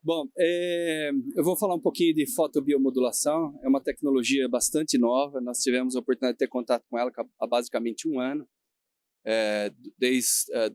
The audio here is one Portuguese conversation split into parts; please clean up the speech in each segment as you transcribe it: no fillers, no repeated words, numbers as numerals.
Bom, eu vou falar um pouquinho de fotobiomodulação. É uma tecnologia bastante nova. Nós tivemos a oportunidade de ter contato com ela há basicamente um ano.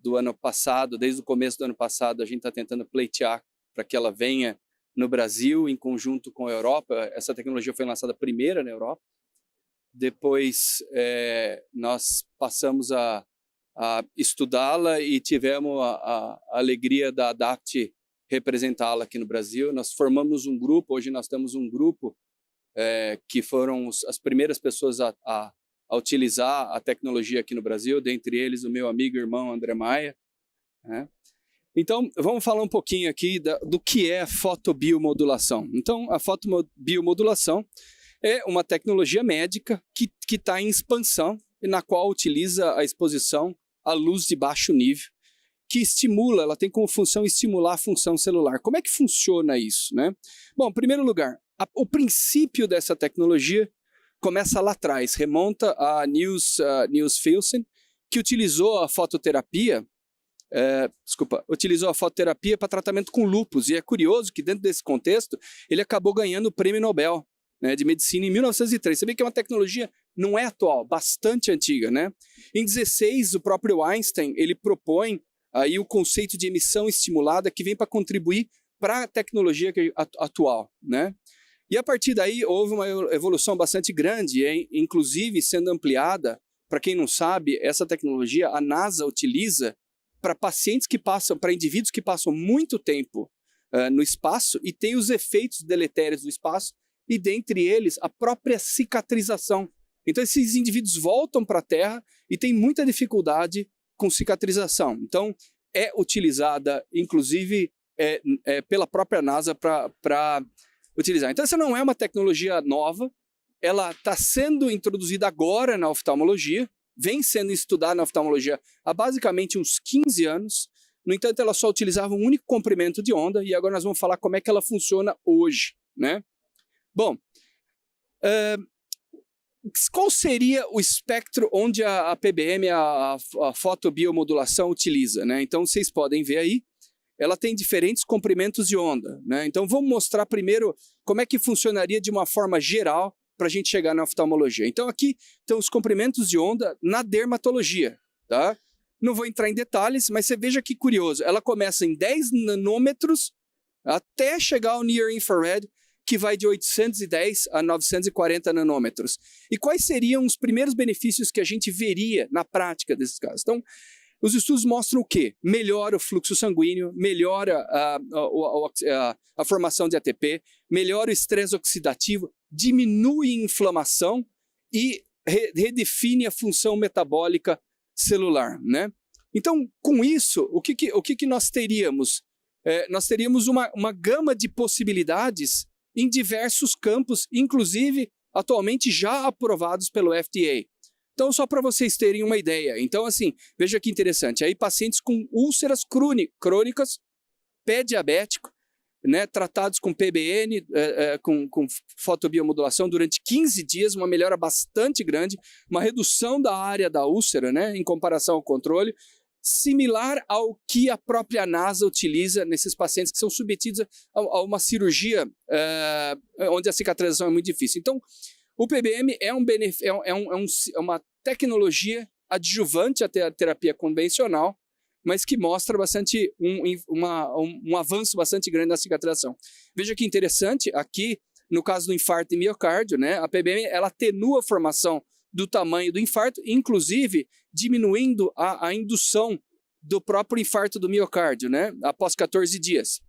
Do ano passado, desde o começo do ano passado, a gente está tentando pleitear para que ela venha no Brasil, em conjunto com a Europa. Essa tecnologia foi lançada primeiro na Europa. Depois, nós passamos a estudá-la e tivemos a alegria da ADAPT representá-la aqui no Brasil. Nós formamos um grupo, hoje nós temos um grupo que foram as primeiras pessoas a utilizar a tecnologia aqui no Brasil, dentre eles o meu amigo e irmão André Maia, né? Então, vamos falar um pouquinho aqui do que é fotobiomodulação. Então, a fotobiomodulação é uma tecnologia médica que está em expansão e na qual utiliza a exposição à luz de baixo nível, que estimula, ela tem como função estimular a função celular. Como é que funciona isso, né? Bom, em primeiro lugar, o princípio dessa tecnologia começa lá atrás, remonta a Niels Filsen, que utilizou a fototerapia para tratamento com lúpus. E é curioso que dentro desse contexto, ele acabou ganhando o Prêmio Nobel, né, de Medicina em 1903. Você vê que é uma tecnologia não é atual, bastante antiga, né? Em 16, o próprio Einstein, ele propõe aí o conceito de emissão estimulada que vem para contribuir para a tecnologia atual, né? E a partir daí houve uma evolução bastante grande, inclusive sendo ampliada. Para quem não sabe, essa tecnologia a NASA utiliza para pacientes que passam, para indivíduos que passam muito tempo no espaço e tem os efeitos deletérios do espaço, e dentre eles a própria cicatrização. Então esses indivíduos voltam para a Terra e têm muita dificuldade com cicatrização. Então é utilizada, inclusive, pela própria NASA para utilizar. Então essa não é uma tecnologia nova, ela está sendo introduzida agora na oftalmologia, vem sendo estudada na oftalmologia há basicamente uns 15 anos. No entanto, ela só utilizava um único comprimento de onda, e agora nós vamos falar como é que ela funciona hoje, né? Bom, qual seria o espectro onde a PBM, a fotobiomodulação, utiliza, né? Então vocês podem ver aí, ela tem diferentes comprimentos de onda, né? Então vamos mostrar primeiro como é que funcionaria de uma forma geral para a gente chegar na oftalmologia. Então aqui estão os comprimentos de onda na dermatologia, tá? Não vou entrar em detalhes, mas você veja que curioso, ela começa em 10 nanômetros até chegar ao Near Infrared, que vai de 810 a 940 nanômetros. E quais seriam os primeiros benefícios que a gente veria na prática desses casos? Então, os estudos mostram o quê? Melhora o fluxo sanguíneo, melhora a formação de ATP, melhora o estresse oxidativo, diminui a inflamação e redefine a função metabólica celular, né? Então, com isso, o que nós teríamos? Nós teríamos uma gama de possibilidades em diversos campos, inclusive atualmente já aprovados pelo FDA. Então, só para vocês terem uma ideia. Então, assim, veja que interessante. Aí, pacientes com úlceras crônicas, pé diabético, né, tratados com PBN, com fotobiomodulação durante 15 dias, uma melhora bastante grande, uma redução da área da úlcera, né, em comparação ao controle, similar ao que a própria NASA utiliza nesses pacientes que são submetidos a uma cirurgia onde a cicatrização é muito difícil. Então, o PBM é uma tecnologia adjuvante à terapia convencional, mas que mostra bastante um avanço bastante grande na cicatrização. Veja que interessante, aqui, no caso do infarto de miocárdio, né, a PBM ela atenua a formação do tamanho do infarto, inclusive diminuindo a indução do próprio infarto do miocárdio, né, após 14 dias.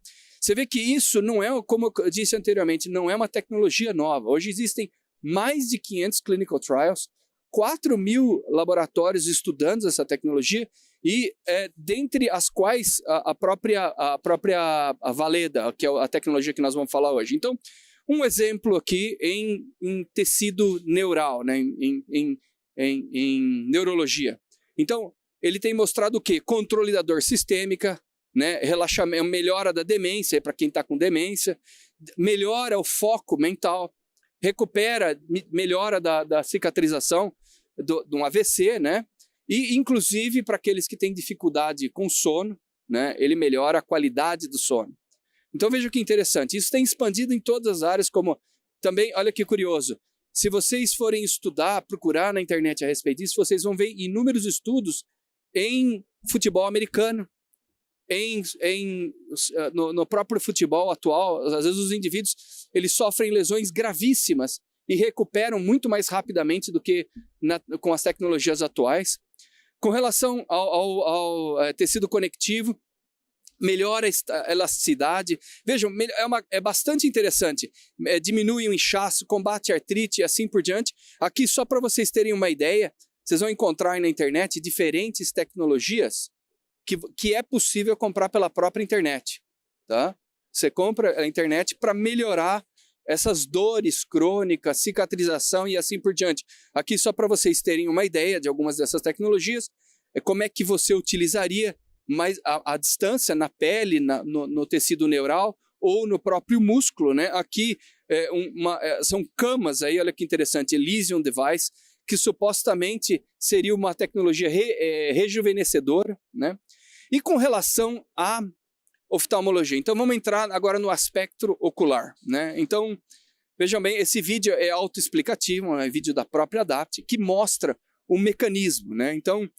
Você vê que isso não é, como eu disse anteriormente, não é uma tecnologia nova. Hoje existem mais de 500 clinical trials, 4.000 laboratórios estudando essa tecnologia e dentre as quais a própria Valeda, que é a tecnologia que nós vamos falar hoje. Então, um exemplo aqui em tecido neural, né, em neurologia. Então, ele tem mostrado o quê? Controle da dor sistêmica, né, relaxamento, melhora da demência, para quem está com demência, melhora o foco mental, melhora da cicatrização de um AVC, né? E, inclusive, para aqueles que têm dificuldade com sono, né? Ele melhora a qualidade do sono. Então veja que interessante, isso tem expandido em todas as áreas, como também, olha que curioso, se vocês forem estudar, procurar na internet a respeito disso, vocês vão ver inúmeros estudos em futebol americano, no próprio futebol atual. Às vezes os indivíduos eles sofrem lesões gravíssimas e recuperam muito mais rapidamente do que com as tecnologias atuais. Com relação ao tecido conectivo, melhora a elasticidade. Vejam, é bastante interessante. Diminui o inchaço, combate a artrite e assim por diante. Aqui, só para vocês terem uma ideia, vocês vão encontrar na internet diferentes tecnologias que é possível comprar pela própria internet. Tá? Você compra a internet para melhorar essas dores crônicas, cicatrização e assim por diante. Aqui, só para vocês terem uma ideia de algumas dessas tecnologias, como é que você utilizaria mais a distância na pele, no tecido neural ou no próprio músculo, né? Aqui são camas, aí, olha que interessante, Elysium Device, que supostamente seria uma tecnologia rejuvenescedora, né? E com relação à oftalmologia, então vamos entrar agora no aspecto ocular, né? Então, vejam bem, esse vídeo é autoexplicativo, é um vídeo da própria Adapt, que mostra o mecanismo, né? Então,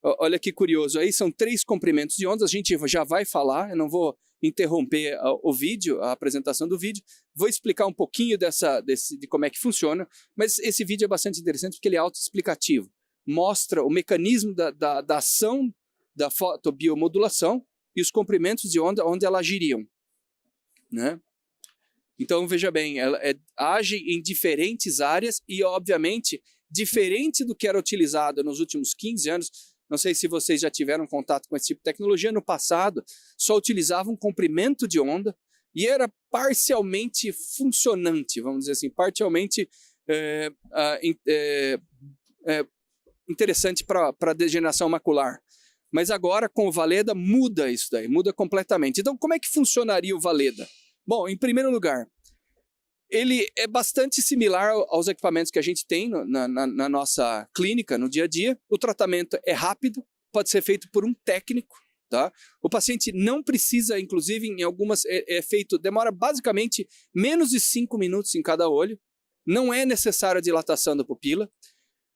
olha que curioso, aí são 3 comprimentos de ondas, a gente já vai falar, eu não vou interromper o vídeo, a apresentação do vídeo, vou explicar um pouquinho de como é que funciona, mas esse vídeo é bastante interessante porque ele é autoexplicativo, mostra o mecanismo da ação da fotobiomodulação e os comprimentos de onda onde elas agiriam, né? Então, veja bem, ela age em diferentes áreas e, obviamente, diferente do que era utilizado nos últimos 15 anos, não sei se vocês já tiveram contato com esse tipo de tecnologia, no passado só utilizava um comprimento de onda e era parcialmente funcionante, vamos dizer assim, parcialmente interessante para a degeneração macular. Mas agora, com o Valeda, muda isso daí, muda completamente. Então, como é que funcionaria o Valeda? Bom, em primeiro lugar, ele é bastante similar aos equipamentos que a gente tem na nossa clínica, no dia a dia. O tratamento é rápido, pode ser feito por um técnico, tá? O paciente não precisa, inclusive, em algumas, demora basicamente menos de 5 minutos em cada olho. Não é necessária a dilatação da pupila.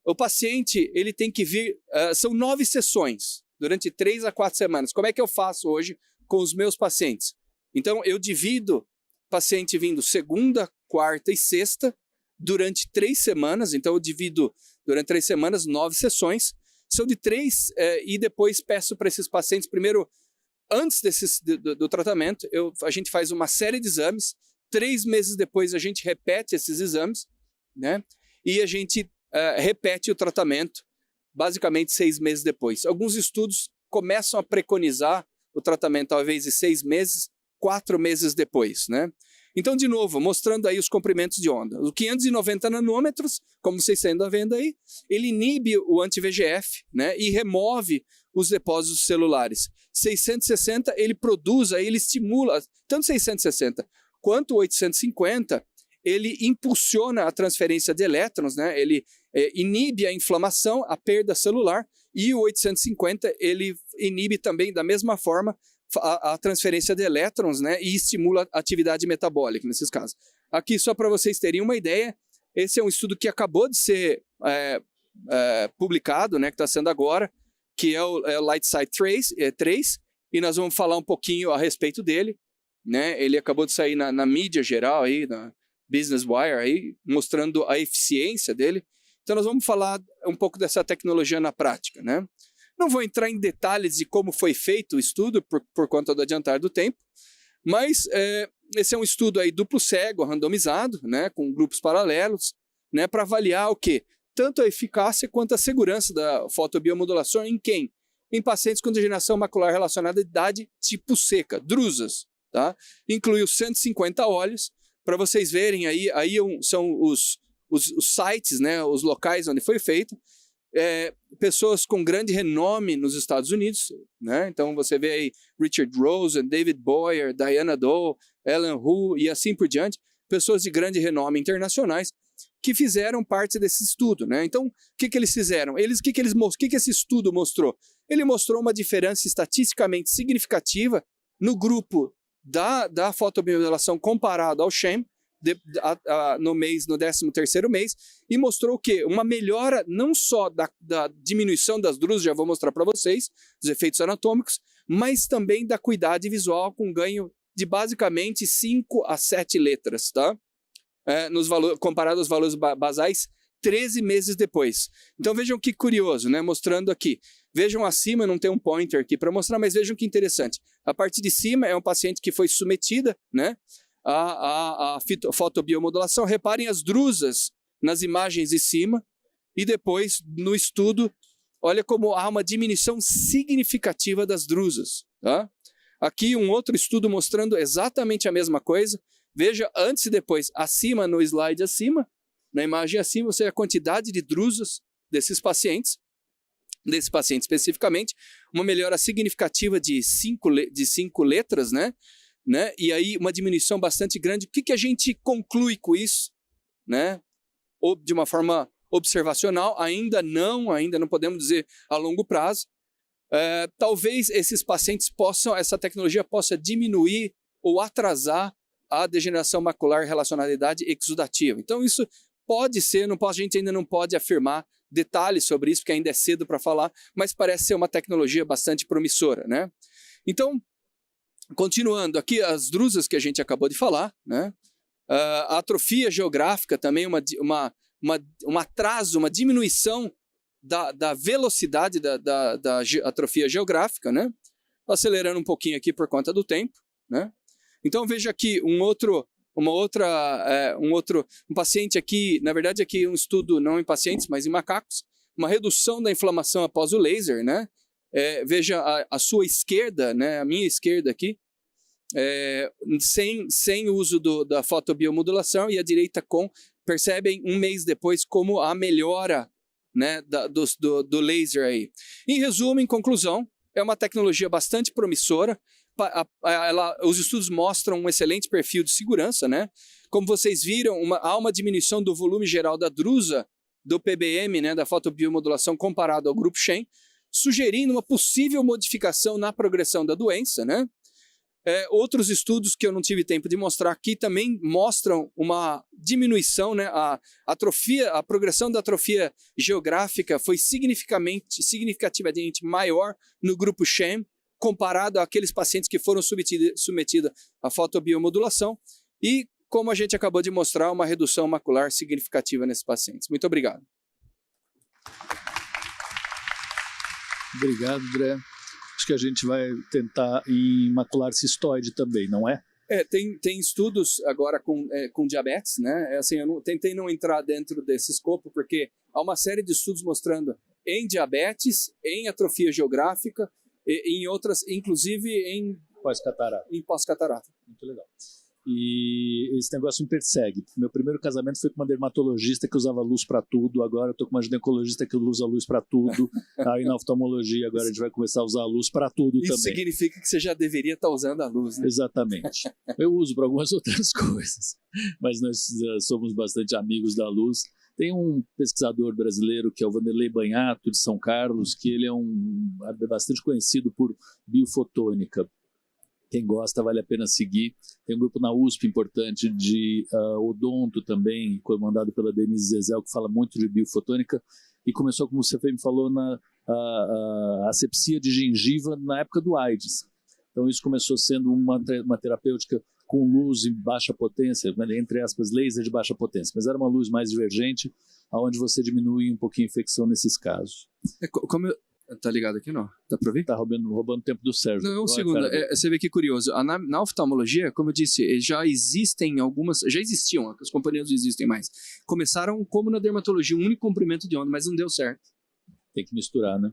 O paciente, ele tem que vir, são 9 sessões, durante 3 a 4 semanas. Como é que eu faço hoje com os meus pacientes? Então, eu divido paciente vindo segunda, quarta e sexta durante 3 semanas. Então, eu divido durante 3 semanas 9 sessões. São de 3 e depois peço para esses pacientes, primeiro, antes do tratamento, a gente faz uma série de exames. 3 meses depois, a gente repete esses exames, né? E a gente repete o tratamento basicamente 6 meses depois. Alguns estudos começam a preconizar o tratamento, ao invés de 6 meses, 4 meses depois, né? Então, de novo, mostrando aí os comprimentos de onda. O 590 nanômetros, como vocês estão vendo aí, ele inibe o anti-VEGF, né? E remove os depósitos celulares. 660, ele produz, aí ele estimula, tanto 660 quanto 850, ele impulsiona a transferência de elétrons, né? Ele inibe a inflamação, a perda celular, e o 850 ele inibe também da mesma forma a transferência de elétrons, né? E estimula a atividade metabólica nesses casos. Aqui, só para vocês terem uma ideia, esse é um estudo que acabou de ser publicado, né? Que está sendo agora, que é o Lightside 3, e nós vamos falar um pouquinho a respeito dele, né? Ele acabou de sair na mídia geral, aí, na Business Wire, aí, mostrando a eficiência dele. Então, nós vamos falar um pouco dessa tecnologia na prática, né? Não vou entrar em detalhes de como foi feito o estudo, por conta do adiantar do tempo, mas esse é um estudo aí duplo cego, randomizado, né, com grupos paralelos, né, para avaliar o quê? Tanto a eficácia quanto a segurança da fotobiomodulação em quem? Em pacientes com degeneração macular relacionada à idade tipo seca, drusas, tá? Incluiu 150 olhos, para vocês verem aí são os sites, né, os locais onde foi feito, pessoas com grande renome nos Estados Unidos, né? Então você vê aí Richard Rosen, David Boyer, Diana Doe, Ellen Hu e assim por diante, pessoas de grande renome internacionais que fizeram parte desse estudo, né? Então, o que eles fizeram? O que esse estudo mostrou? Ele mostrou uma diferença estatisticamente significativa no grupo da fotobiomodulação comparado ao sham no 13º mês, e mostrou o quê? Uma melhora não só da diminuição das drusas, já vou mostrar para vocês, dos efeitos anatômicos, mas também da acuidade visual, com ganho de basicamente 5 a 7 letras, tá? Comparado aos valores basais 13 meses depois. Então vejam que curioso, né? Mostrando aqui. Vejam acima, não tem um pointer aqui para mostrar, mas vejam que interessante. A parte de cima é um paciente que foi submetida, né, a fotobiomodulação. Reparem as drusas nas imagens de cima, e depois no estudo, olha como há uma diminuição significativa das drusas, tá? Aqui um outro estudo mostrando exatamente a mesma coisa. Veja antes e depois, acima no slide acima, na imagem acima, você vê a quantidade de drusas desse paciente especificamente, uma melhora significativa de 5 letras, né? E aí uma diminuição bastante grande. O que a gente conclui com isso, né? Ou de uma forma observacional, ainda não podemos dizer a longo prazo. Talvez esses pacientes essa tecnologia possa diminuir ou atrasar a degeneração macular relacionada à idade exudativa. Então isso pode ser, a gente ainda não pode afirmar detalhes sobre isso, porque ainda é cedo para falar, mas parece ser uma tecnologia bastante promissora, né? Então, continuando aqui, as drusas que a gente acabou de falar, né? A atrofia geográfica também, um atraso, uma diminuição da velocidade da atrofia geográfica, né? Acelerando um pouquinho aqui por conta do tempo, né? Então veja aqui um paciente aqui, na verdade aqui um estudo não em pacientes, mas em macacos, uma redução da inflamação após o laser, né? Veja a sua esquerda, né? A minha esquerda aqui, sem uso da fotobiomodulação, e a direita percebem um mês depois como a melhora, né, do laser aí. Em resumo, em conclusão, é uma tecnologia bastante promissora. Os estudos mostram um excelente perfil de segurança, né? Como vocês viram, há uma diminuição do volume geral da drusa do PBM, né, da fotobiomodulação, comparado ao grupo sham, sugerindo uma possível modificação na progressão da doença, né? Outros estudos que eu não tive tempo de mostrar aqui também mostram uma diminuição, né? A progressão da atrofia geográfica foi significativamente maior no grupo sham, comparado àqueles pacientes que foram submetidos à fotobiomodulação, e, como a gente acabou de mostrar, uma redução macular significativa nesses pacientes. Muito obrigado. Obrigado, André. Acho que a gente vai tentar em macular cistoide também, não é? Tem estudos agora com diabetes, né? Assim, eu tentei não entrar dentro desse escopo, porque há uma série de estudos mostrando em diabetes, em atrofia geográfica, em outras, inclusive em pós-catarata. Muito legal. E esse negócio me persegue. Meu primeiro casamento foi com uma dermatologista que usava luz para tudo. Agora eu tô com uma ginecologista que usa luz para tudo. Aí na oftalmologia agora a gente vai começar a usar a luz para tudo também. Isso significa que você já deveria estar usando a luz, né? Exatamente. Eu uso para algumas outras coisas, mas nós somos bastante amigos da luz. Tem um pesquisador brasileiro que é o Vanderlei Banhato, de São Carlos, que ele é bastante conhecido por biofotônica. Quem gosta, vale a pena seguir. Tem um grupo na USP importante de odonto também, comandado pela Denise Zezel, que fala muito de biofotônica, e começou, como você me falou, na asepsia de gengiva na época do AIDS. Então isso começou sendo uma terapêutica com luz em baixa potência, entre aspas, laser de baixa potência, mas era uma luz mais divergente, onde você diminui um pouquinho a infecção nesses casos. Tá ligado aqui, não? Dá pra ouvir? Tá roubando tempo do Sérgio. Não, um segundo. Você vê que curioso. Na oftalmologia, como eu disse, já existiam, as companhias não existem mais. Começaram como na dermatologia, um único comprimento de onda, mas não deu certo. Tem que misturar, né?